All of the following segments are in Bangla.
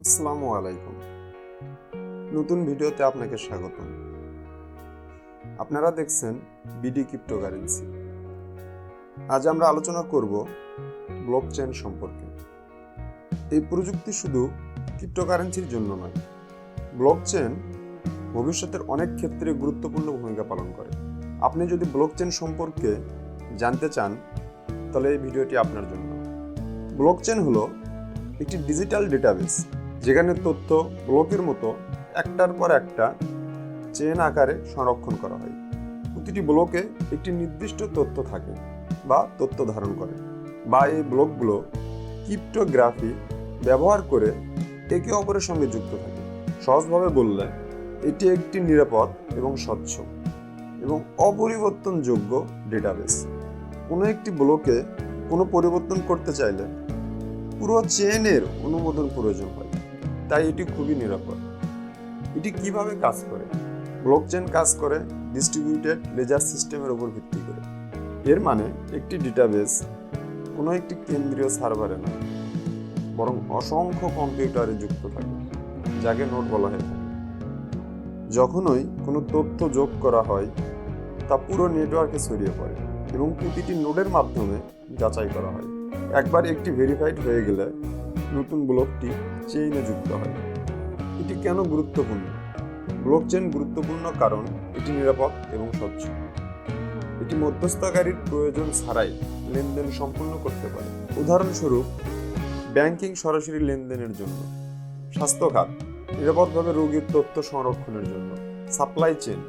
আসসালামু আলাইকুম। নতুন ভিডিওতে আপনাকে স্বাগতম। আপনারা দেখছেন বিডি ক্রিপ্টোকারেন্সি। আজ আমরা আলোচনা করব ব্লকচেন সম্পর্কে। এই প্রযুক্তি শুধু ক্রিপ্টোকারেন্সির জন্য নয়, ব্লকচেন ভবিষ্যতের অনেক ক্ষেত্রে গুরুত্বপূর্ণ ভূমিকা পালন করে। আপনি যদি ব্লকচেন সম্পর্কে জানতে চান তাহলে এই ভিডিওটি আপনার জন্য। ব্লকচেন হলো একটি ডিজিটাল ডেটাবেস যেখানে তথ্য ব্লকের মতো একটার পর একটা চেন আকারে সংরক্ষণ করা হয়। প্রতিটি ব্লকে একটি নির্দিষ্ট তথ্য থাকে বা তথ্য ধারণ করে, বা এই ব্লকগুলো ক্রিপ্টোগ্রাফি ব্যবহার করে একে অপরের সঙ্গে যুক্ত থাকে। সহজভাবে বললে এটি একটি নিরাপদ এবং স্বচ্ছ এবং অপরিবর্তনযোগ্য ডেটাবেস। কোনো একটি ব্লকে কোনো পরিবর্তন করতে চাইলে পুরো চেনের অনুমোদন প্রয়োজন হয়, তাই এটি খুবই নিরাপদ। এটি কিভাবে কাজ করে? ব্লকচেন কাজ করে ডিস্ট্রিবিউটেড লেজার সিস্টেমের উপর ভিত্তি করে। এর মানে একটি ডেটাবেস কোনো একটি কেন্দ্রীয় সার্ভারে নয়, বরং অসংখ্য কম্পিউটারে যুক্ত থাকে, যাকে নোড বলা হয়ে থাকে। যখনই কোনো তথ্য যোগ করা হয় তা পুরো নেটওয়ার্কে ছড়িয়ে পড়ে এবং প্রতিটি নোডের মাধ্যমে যাচাই করা হয়। একবার একটি ভেরিফাইড হয়ে গেলে নতুন ব্লকটি চেইনে যুক্ত হয়। এটি কেন গুরুত্বপূর্ণ? ব্লকচেন গুরুত্বপূর্ণ কারণ এটি নিরাপদ এবং স্বচ্ছ। এটি মধ্যস্থকারীর প্রয়োজন ছাড়াই লেনদেন সম্পূর্ণ করতে পারে। উদাহরণস্বরূপ, ব্যাংকিং সরাসরি লেনদেনের জন্য, স্বাস্থ্য খাত নিরাপদভাবে রোগীর তথ্য সংরক্ষণের জন্য, সাপ্লাই চেইন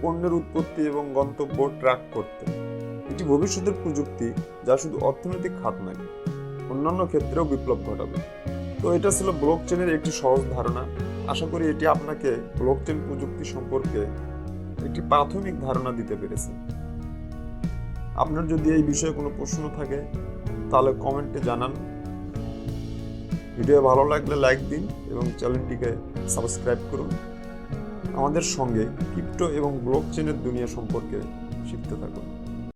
পণ্যের উৎপত্তি এবং গন্তব্য ট্র্যাক করতে। এটি ভবিষ্যতের প্রযুক্তি যা শুধু অর্থনৈতিক খাত নয়, অন্যান্য ক্ষেত্রেও বিপ্লব ঘটাবে। তো এটা ছিল ব্লকচেনের একটি সহজ ধারণা। আশা করি এটি আপনাকে ব্লকচেন প্রযুক্তি সম্পর্কে একটি প্রাথমিক ধারণা দিতে পেরেছে। আপনার যদি এই বিষয়ে কোনো প্রশ্ন থাকে তাহলে কমেন্টে জানান। ভিডিও ভালো লাগলে লাইক দিন এবং চ্যানেলটিকে সাবস্ক্রাইব করুন। আমাদের সঙ্গে ক্রিপ্টো এবং ব্লকচেনের দুনিয়া সম্পর্কে শিখতে থাকুন।